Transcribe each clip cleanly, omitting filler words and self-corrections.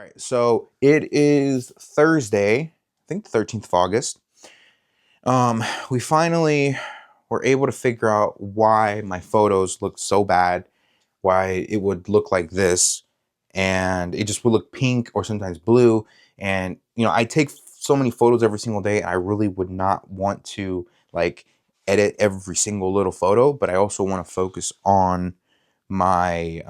right, so it is Thursday, I think the 13th of August. We finally were able to figure out why my photos looked so bad, why it would look like this, and it just would look pink or sometimes blue. And I take so many photos every single day. I really would not want to like edit every single little photo, but I also want to focus on my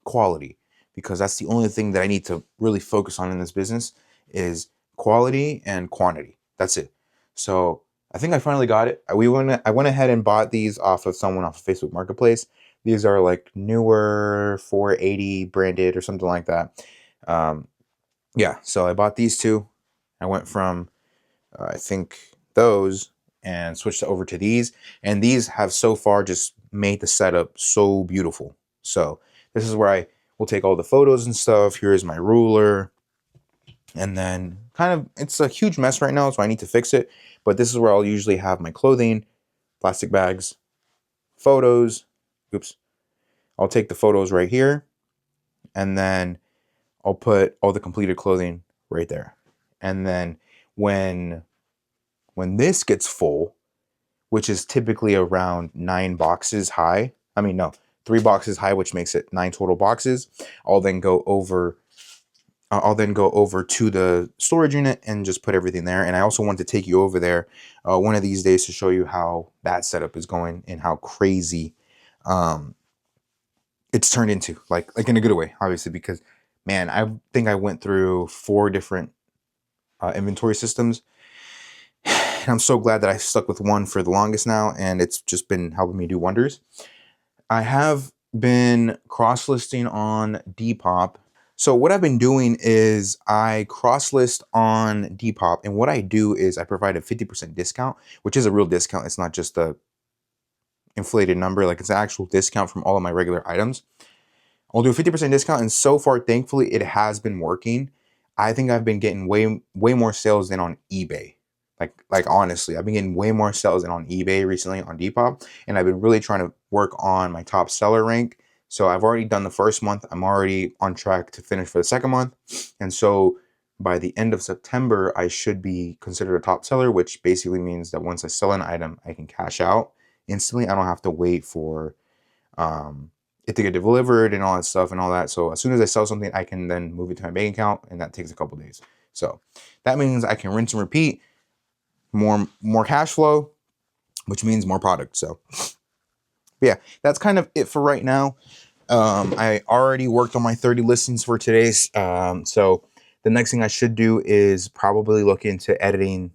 quality, because that's the only thing that I need to really focus on in this business is quality and quantity. That's it. So I think I finally got it. I went ahead and bought these off of someone off of Facebook Marketplace. These are like newer 480 branded or something like that. Yeah, so I bought these two. I went from I think those and switched over to these, and these have so far just made the setup so beautiful. So this is where I will take all the photos and stuff. Here is my ruler, and then kind of it's a huge mess right now, so I need to fix it. But this is where I'll usually have my clothing, plastic bags, photos. Oops. I'll take the photos right here, and then I'll put all the completed clothing right there. And then when this gets full, which is typically around 9 boxes high, I mean, no, 3 boxes high, which makes it 9 total boxes, I'll then go over to the storage unit and just put everything there. And I also want to take you over there one of these days to show you how that setup is going and how crazy it's turned into, like in a good way, obviously, because man, I think I went through 4 different inventory systems. And I'm so glad that I stuck with one for the longest now, and it's just been helping me do wonders. I have been cross-listing on Depop. So what I've been doing is I cross-list on Depop, and what I do is I provide a 50% discount, which is a real discount. It's not just a inflated number, like it's an actual discount from all of my regular items. I'll do a 50% discount, and so far, thankfully, it has been working. I think I've been getting way more sales than on eBay. Like honestly, I've been getting way more sales than on eBay recently on Depop, and I've been really trying to work on my top seller rank. So I've already done the first month. I'm already on track to finish for the second month. And so by the end of September, I should be considered a top seller, which basically means that once I sell an item, I can cash out instantly. I don't have to wait for it to get delivered and all that stuff and all that. So as soon as I sell something, I can then move it to my bank account, and that takes a couple days. So that means I can rinse and repeat, more cash flow, which means more product. So yeah, that's kind of it for right now. I already worked on my 30 listings for today's. So the next thing I should do is probably look into editing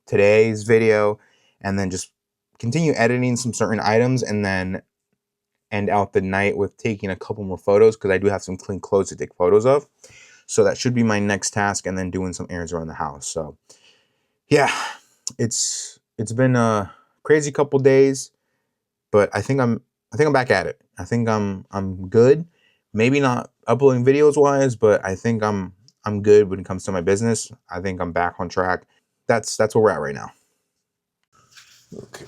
today's video, and then just continue editing some certain items, and then end out the night with taking a couple more photos, because I do have some clean clothes to take photos of. So that should be my next task, and then doing some errands around the house. So yeah, it's been a crazy couple days, but I think I'm back at it. I think I'm good. Maybe not uploading videos wise, but I think I'm good when it comes to my business. I think I'm back on track. That's where we're at right now. Okay.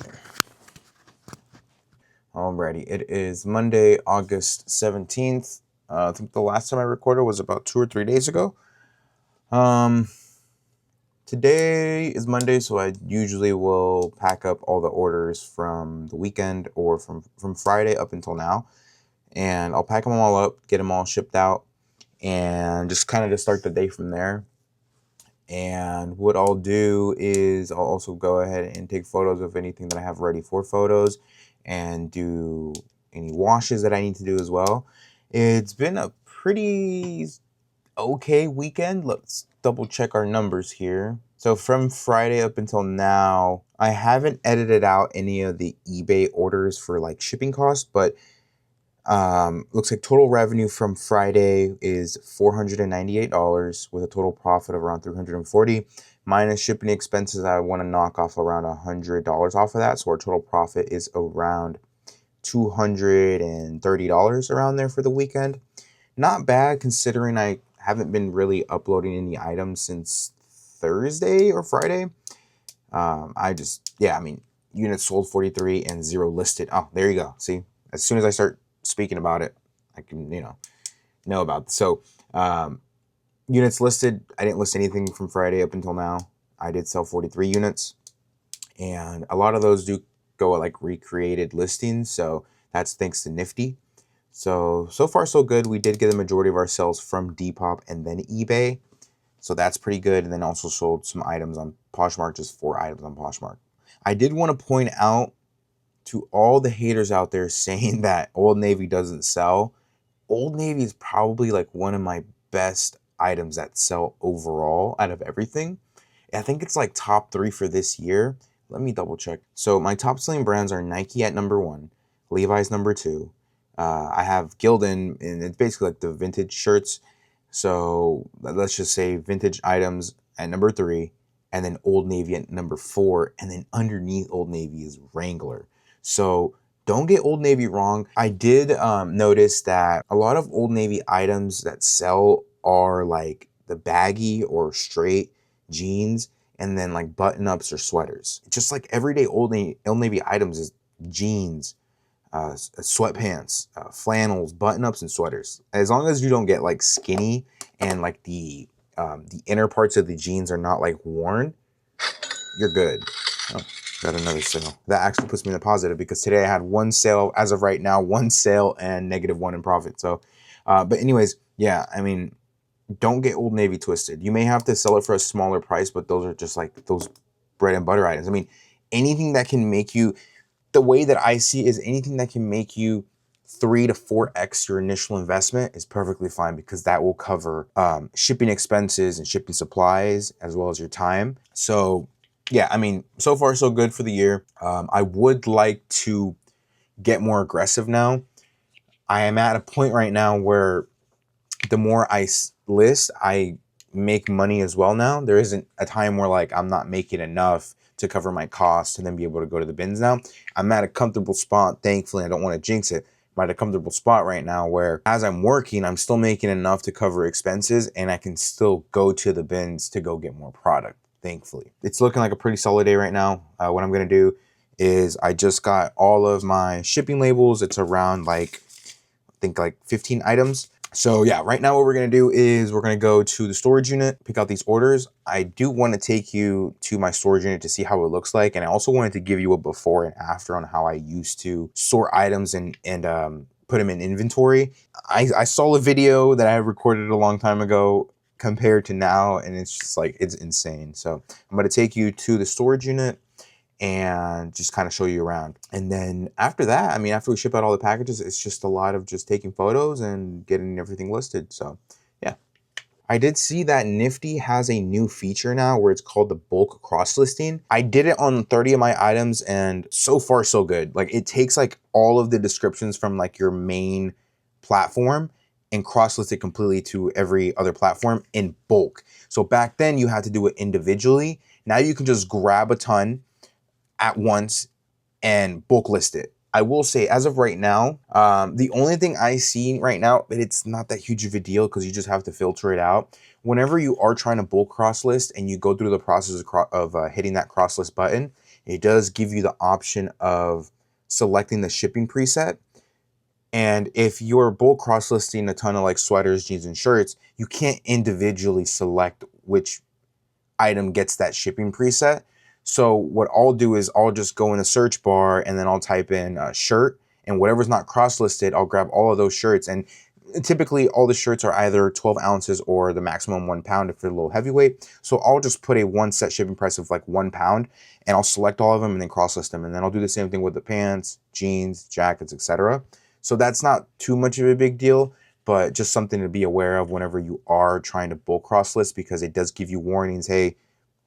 Alrighty, it is Monday, August 17th. I think the last time I recorded was about 2 or 3 days ago. Today is Monday, so I usually will pack up all the orders from the weekend or from Friday up until now. And I'll pack them all up, get them all shipped out, and just kind of just start the day from there. And what I'll do is I'll also go ahead and take photos of anything that I have ready for photos, and do any washes that I need to do as well. It's been a pretty okay weekend. Let's double check our numbers here. So from Friday up until now, I haven't edited out any of the eBay orders for like shipping costs, but looks like total revenue from Friday is $498 with a total profit of around $340. Minus shipping expenses, I want to knock off around $100 off of that. So our total profit is around $230 around there for the weekend. Not bad considering I haven't been really uploading any items since Thursday or Friday. Units sold 43 and 0 listed. Oh, there you go. See, as soon as I start speaking about it, I can, know about it. So Units listed, I didn't list anything from Friday up until now. I did sell 43 units, and a lot of those do go at like recreated listings, so that's thanks to Nifty. So far so good. We did get the majority of our sales from Depop and then eBay, so that's pretty good. And then also sold some items on Poshmark, just 4 items on Poshmark. I did want to point out to all the haters out there saying that Old Navy doesn't sell. Old Navy is probably like one of my best items that sell overall out of everything. I think it's like top 3 for this year. Let me double check. So my top selling brands are Nike at number 1, Levi's number 2. I have Gildan, and it's basically like the vintage shirts. So let's just say vintage items at number 3, and then Old Navy at number 4, and then underneath Old Navy is Wrangler. So don't get Old Navy wrong. I did notice that a lot of Old Navy items that sell are like the baggy or straight jeans, and then like button-ups or sweaters. Just like everyday Old Navy items is jeans, sweatpants, flannels, button-ups, and sweaters. As long as you don't get like skinny and like the inner parts of the jeans are not like worn, you're good. Oh, got another sale. That actually puts me in the positive because today I had 1 sale, as of right now, 1 sale and -1 in profit. So, but anyways, yeah, I mean, don't get Old Navy twisted. You may have to sell it for a smaller price, but those are just like those bread and butter items. I mean, anything that can make you, the way that I see is anything that can make you 3 to 4x your initial investment is perfectly fine, because that will cover shipping expenses and shipping supplies as well as your time. So yeah, I mean, so far so good for the year. I would like to get more aggressive now. I am at a point right now where the more I list, I make money as well now. There isn't a time where like I'm not making enough to cover my costs and then be able to go to the bins now. I'm at a comfortable spot. Thankfully, I don't want to jinx it. I'm at a comfortable spot right now where as I'm working, I'm still making enough to cover expenses, and I can still go to the bins to go get more product, thankfully. It's looking like a pretty solid day right now. What I'm going to do is I just got all of my shipping labels. It's around like, I think like 15 items. So yeah, right now what we're gonna do is we're gonna go to the storage unit, pick out these orders. I do want to take you to my storage unit to see how it looks like, and I also wanted to give you a before and after on how I used to sort items and put them in inventory. I saw a video that I recorded a long time ago compared to now, and it's just like, it's insane. So I'm gonna take you to the storage unit and just kind of show you around. And then after that, I mean, after we ship out all the packages, it's just a lot of just taking photos and getting everything listed. So yeah. I did see that Nifty has a new feature now where it's called the bulk cross listing. I did it on 30 of my items, and so far so good. Like, it takes like all of the descriptions from like your main platform and cross list it completely to every other platform in bulk. So back then you had to do it individually. Now you can just grab a ton at once and bulk list it. I will say, as of right now, the only thing I see right now, but it's not that huge of a deal because you just have to filter it out. Whenever you are trying to bulk cross list and you go through the process of hitting that cross list button, it does give you the option of selecting the shipping preset. And if you're bulk cross listing a ton of like sweaters, jeans, and shirts, you can't individually select which item gets that shipping preset. So what I'll do is I'll just go in the search bar and then I'll type in shirt, and whatever's not cross-listed, I'll grab all of those shirts. And typically all the shirts are either 12 ounces or the maximum 1 pound if they're a little heavyweight. So I'll just put a one set shipping price of like 1 pound, and I'll select all of them and then cross-list them. And then I'll do the same thing with the pants, jeans, jackets, etc. So that's not too much of a big deal, but just something to be aware of whenever you are trying to bulk cross-list, because it does give you warnings. Hey,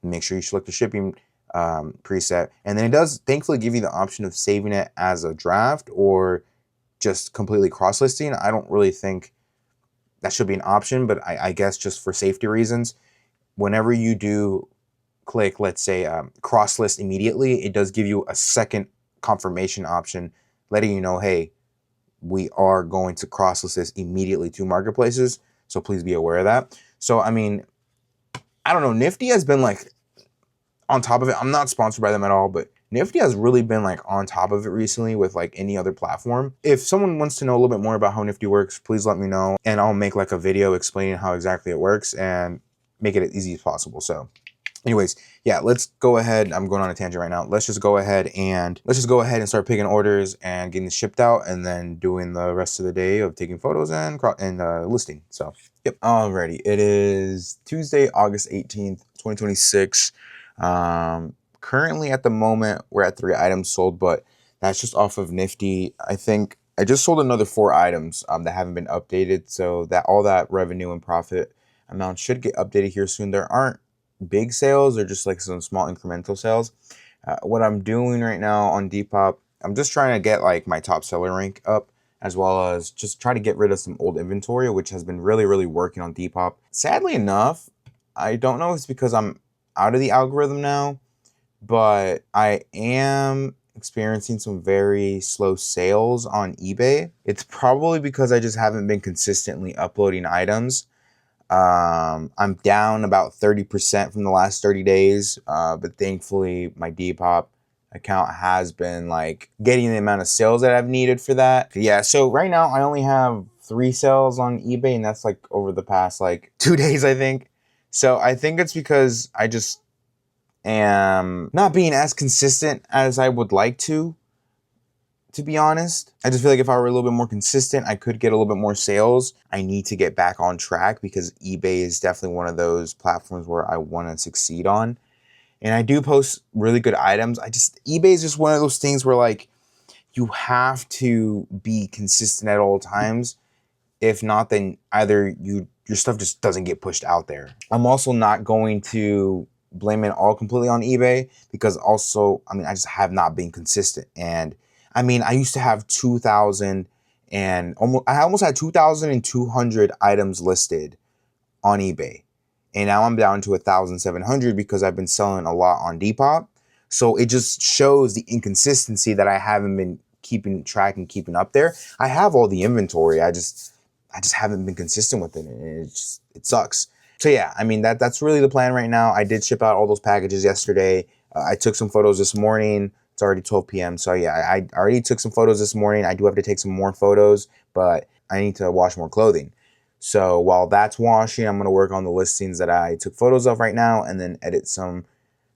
make sure you select the shipping preset, and then it does thankfully give you the option of saving it as a draft or just completely cross-listing. I don't really think that should be an option, but I guess just for safety reasons, whenever you do click, let's say, cross-list immediately, it does give you a second confirmation option letting you know, hey, we are going to cross-list this immediately to marketplaces, so please be aware of that. So I mean, I don't know, Nifty has been like on top of it. I'm not sponsored by them at all, but Nifty has really been like on top of it recently with like any other platform. If someone wants to know a little bit more about how Nifty works, please let me know and I'll make like a video explaining how exactly it works and make it as easy as possible. So anyways, yeah, let's go ahead. I'm going on a tangent right now. Let's just go ahead and start picking orders and getting shipped out, and then doing the rest of the day of taking photos and listing. So, yep. Alrighty, it is Tuesday, August 18th, 2026. Currently at the moment, we're at 3 items sold, but that's just off of Nifty. I think I just sold another 4 items that haven't been updated, so that all that revenue and profit amount should get updated here soon. There aren't big sales, or just like some small incremental sales. What I'm doing right now on Depop, I'm just trying to get like my top seller rank up, as well as just try to get rid of some old inventory, which has been really working on Depop. Sadly enough, I don't know if it's because I'm out of the algorithm now, but I am experiencing some very slow sales on eBay. It's probably because I just haven't been consistently uploading items. I'm down about 30% from the last 30 days, but thankfully my Depop account has been like getting the amount of sales that I've needed for that. Yeah, so right now I only have 3 sales on eBay, and that's like over the past like 2 days, I think. So I think it's because I just am not being as consistent as I would like to be honest. I just feel like if I were a little bit more consistent, I could get a little bit more sales. I need to get back on track because eBay is definitely one of those platforms where I want to succeed on. And I do post really good items. eBay is just one of those things where like you have to be consistent at all times. If not, then either your stuff just doesn't get pushed out there. I'm also not going to blame it all completely on eBay, because also, I just have not been consistent. And I used to have 2,000 and I almost had 2,200 items listed on eBay. And now I'm down to 1,700 because I've been selling a lot on Depop. So it just shows the inconsistency that I haven't been keeping track and keeping up there. I have all the inventory. I just haven't been consistent with it. And it sucks. So yeah, that's really the plan right now. I did ship out all those packages yesterday. I took some photos this morning. It's already 12 p.m. So yeah, I already took some photos this morning. I do have to take some more photos, but I need to wash more clothing. So while that's washing, I'm going to work on the listings that I took photos of right now, and then edit some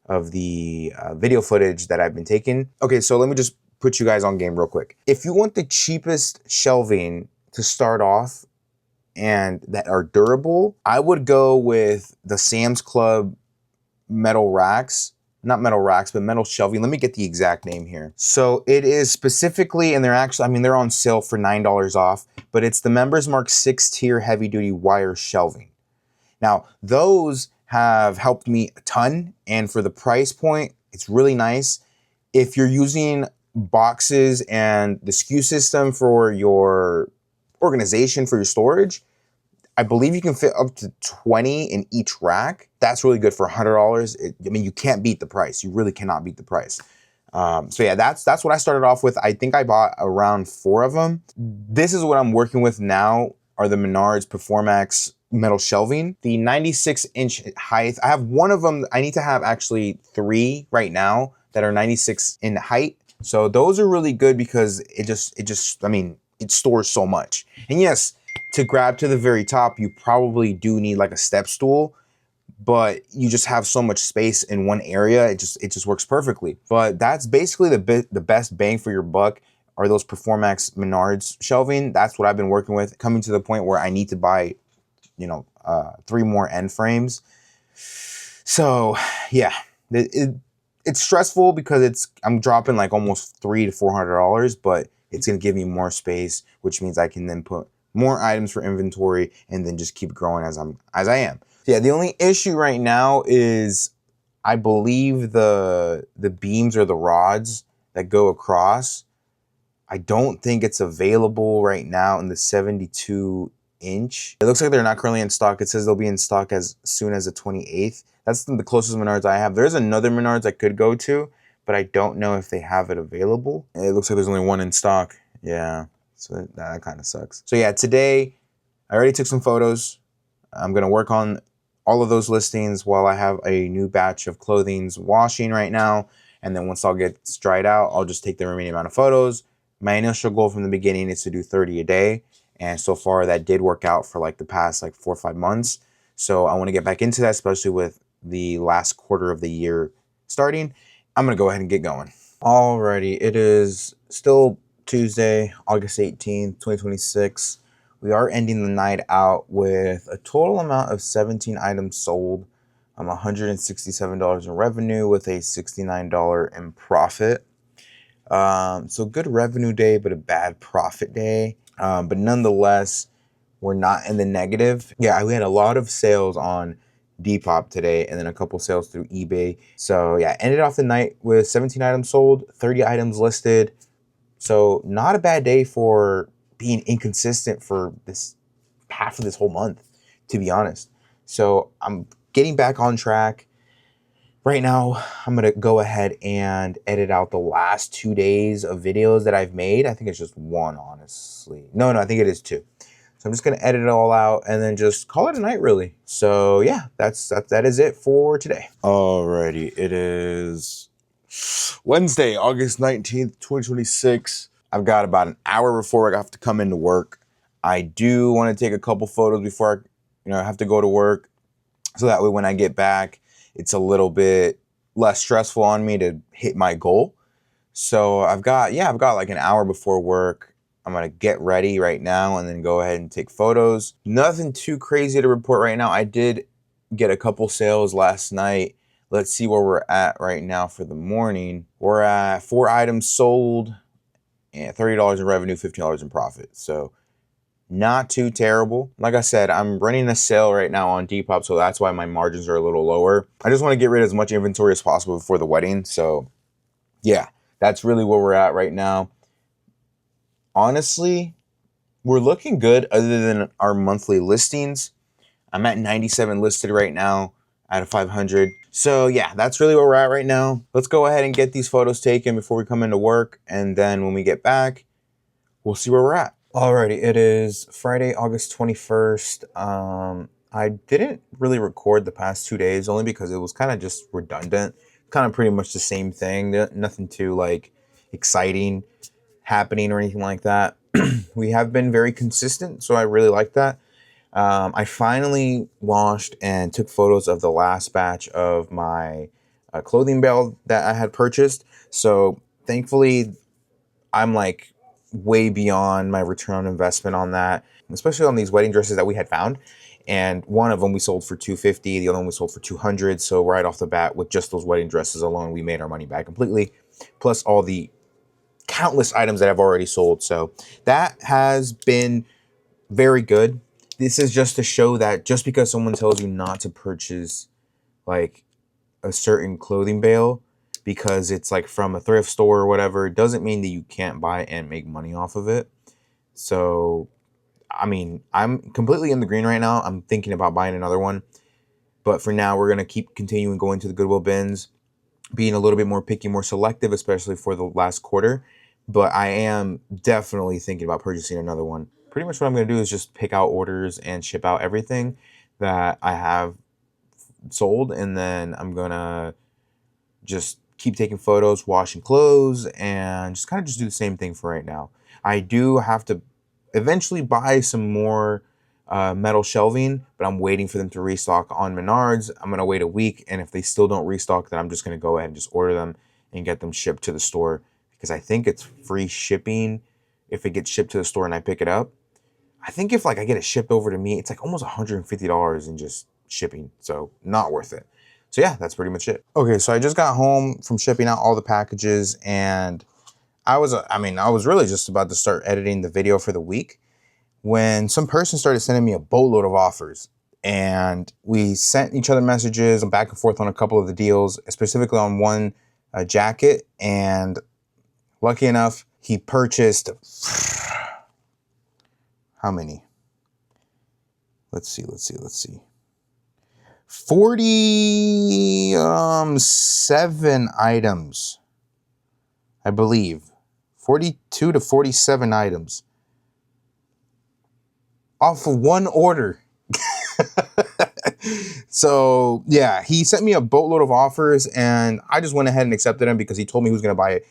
of the video footage that I've been taking. Okay, so let me just put you guys on game real quick. If you want the cheapest shelving to start off and that are durable, I would go with the Sam's Club metal racks. Not metal racks, but metal shelving. Let me get the exact name here. So it is specifically, and they're actually, they're on sale for $9 off, but it's the Members Mark 6-tier heavy duty wire shelving. Now, those have helped me a ton, and for the price point, it's really nice. If you're using boxes and the SKU system for your organization, for your storage, I believe you can fit up to 20 in each rack. That's really good for $100. You can't beat the price. You really cannot beat the price. So yeah, that's what I started off with. I think I bought around 4 of them. This is what I'm working with now, are the Menards Performax metal shelving. The 96-inch height. I have one of them. I need to have actually 3 right now that are 96 in height. So those are really good because it stores so much. And yes, to grab to the very top, you probably do need like a step stool, but you just have so much space in one area. It just works perfectly. But that's basically the best bang for your buck, are those Performax Menards shelving. That's what I've been working with, coming to the point where I need to buy, 3 more end frames. So yeah, it's stressful because I'm dropping like almost $300 to $400, but it's gonna give me more space, which means I can then put more items for inventory and then just keep growing as I am. So yeah, the only issue right now is I believe the beams or the rods that go across, I don't think it's available right now in the 72-inch. It looks like they're not currently in stock. It says they'll be in stock as soon as the 28th. That's the closest Menards I have. There's another Menards I could go to, but I don't know if they have it available. It looks like there's only one in stock. Yeah. So that kind of sucks. So yeah, today I already took some photos. I'm going to work on all of those listings while I have a new batch of clothing's washing right now. And then once all gets dried out, I'll just take the remaining amount of photos. My initial goal from the beginning is to do 30 a day. And so far that did work out for like the past like 4 or 5 months. So I want to get back into that, especially with the last quarter of the year starting. I'm going to go ahead and get going. Alrighty, it is still Tuesday, August 18th, 2026. We are ending the night out with a total amount of 17 items sold, $167 in revenue with a $69 in profit. So good revenue day, but a bad profit day. But nonetheless, we're not in the negative. Yeah, we had a lot of sales on Depop today and then a couple sales through eBay. So yeah, ended off the night with 17 items sold, 30 items listed. So not a bad day for being inconsistent for this half of this whole month, to be honest. So I'm getting back on track. Right now, I'm going to go ahead and edit out the last 2 days of videos that I've made. I think it's just one, honestly. No, I think it is 2. So I'm just going to edit it all out and then just call it a night, really. So yeah, that is it for today. Alrighty, it is Wednesday, August 19th, 2026. I've got about an hour before I have to come into work. I do want to take a couple photos before I have to go to work. So that way when I get back, it's a little bit less stressful on me to hit my goal. So I've got like an hour before work. I'm going to get ready right now and then go ahead and take photos. Nothing too crazy to report right now. I did get a couple sales last night. Let's see where we're at right now for the morning. We're at 4 items sold and $30 in revenue, $15 in profit. So not too terrible. Like I said, I'm running a sale right now on Depop, so that's why my margins are a little lower. I just want to get rid of as much inventory as possible before the wedding. So yeah, that's really where we're at right now. Honestly, we're looking good other than our monthly listings. I'm at 97 listed right now out of 500. So yeah, that's really where we're at right now. Let's go ahead and get these photos taken before we come into work. And then when we get back, we'll see where we're at. Alrighty, it is Friday, August 21st. I didn't really record the past 2 days only because it was kind of just redundant. Kind of pretty much the same thing. Nothing too like exciting happening or anything like that. We have been very consistent, so I really like that. I finally washed and took photos of the last batch of my clothing bale that I had purchased. So thankfully, I'm like way beyond my return on investment on that, especially on these wedding dresses that we had found. And one of them we sold for $250, the other one we sold for $200. So right off the bat, with just those wedding dresses alone, we made our money back completely, plus all the countless items that I've already sold. So that has been very good. This is just to show that just because someone tells you not to purchase like a certain clothing bale because it's like from a thrift store or whatever, it doesn't mean that you can't buy and make money off of it. So, I mean, I'm completely in the green right now. I'm thinking about buying another one. But for now, we're going to keep continuing going to the Goodwill bins, being a little bit more picky, more selective, especially for the last quarter. But I am definitely thinking about purchasing another one. Pretty much what I'm going to do is just pick out orders and ship out everything that I have sold. And then I'm going to just keep taking photos, washing clothes, and just kind of just do the same thing for right now. I do have to eventually buy some more metal shelving, but I'm waiting for them to restock on Menards. I'm going to wait a week, and if they still don't restock, then I'm just going to go ahead and just order them and get them shipped to the store because I think it's free shipping if it gets shipped to the store and I pick it up. I think if like I get it shipped over to me, it's like almost $150 in just shipping, so not worth it. So yeah, that's pretty much it. Okay, so I just got home from shipping out all the packages, and I was really just about to start editing the video for the week when some person started sending me a boatload of offers. And we sent each other messages and back and forth on a couple of the deals, specifically on one jacket. And lucky enough, he purchased, how many? Let's see. 47 items, I believe. 42 to 47 items off of one order. So yeah, he sent me a boatload of offers, and I just went ahead and accepted him because he told me he was going to buy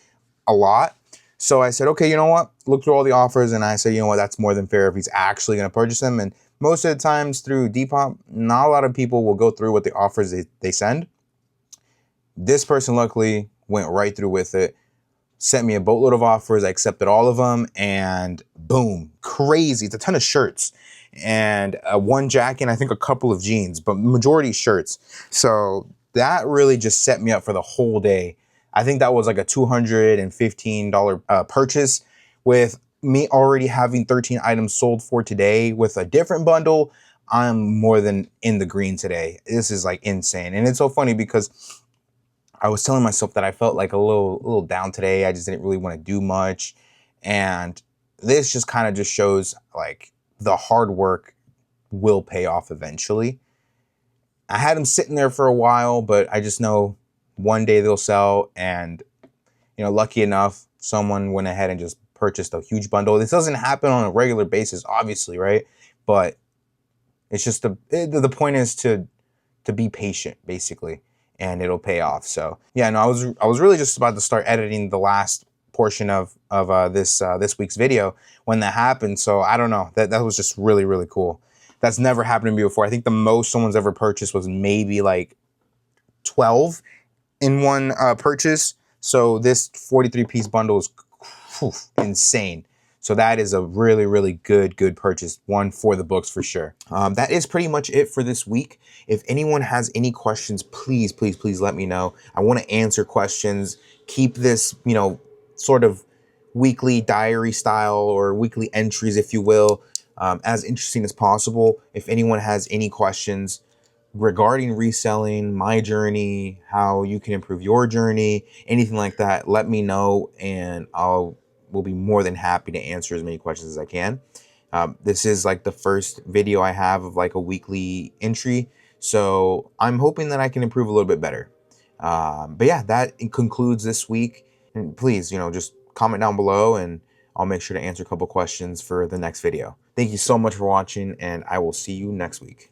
a lot. So I said, okay, you know what? Look through all the offers, and I said, you know what? That's more than fair if he's actually going to purchase them. And most of the times through Depop, not a lot of people will go through with the offers they send. This person luckily went right through with it, sent me a boatload of offers. I accepted all of them, and boom, crazy. It's a ton of shirts and one jacket, and I think a couple of jeans, but majority shirts. So that really just set me up for the whole day. I think that was like a $215 purchase, with me already having 13 items sold for today with a different bundle. I'm more than in the green today. This is like insane. And it's so funny because I was telling myself that I felt like a little down today. I just didn't really want to do much. And this just kind of just shows like the hard work will pay off eventually. I had them sitting there for a while, but I just know one day they'll sell. And, you know, lucky enough, someone went ahead and just purchased a huge bundle. This doesn't happen on a regular basis, obviously, right? But it's just the point is to be patient, basically, and it'll pay off. So yeah, no, I was really just about to start editing the last portion of this week's video when that happened. So I don't know, that was just really cool. That's never happened to me before. I think the most someone's ever purchased was maybe like 12 in one purchase. So this 43-piece bundle is insane. So that is a really good purchase, one for the books for sure. That is pretty much it for this week. If anyone has any questions, please let me know. I want to answer questions. Keep this, you know, sort of weekly diary style or weekly entries, if you will, as interesting as possible. If anyone has any questions regarding reselling, my journey, how you can improve your journey, anything like that, let me know, and will be more than happy to answer as many questions as I can. This is like the first video I have of like a weekly entry, so I'm hoping that I can improve a little bit better. But yeah, that concludes this week. And please, you know, just comment down below, and I'll make sure to answer a couple questions for the next video. Thank you so much for watching, and I will see you next week.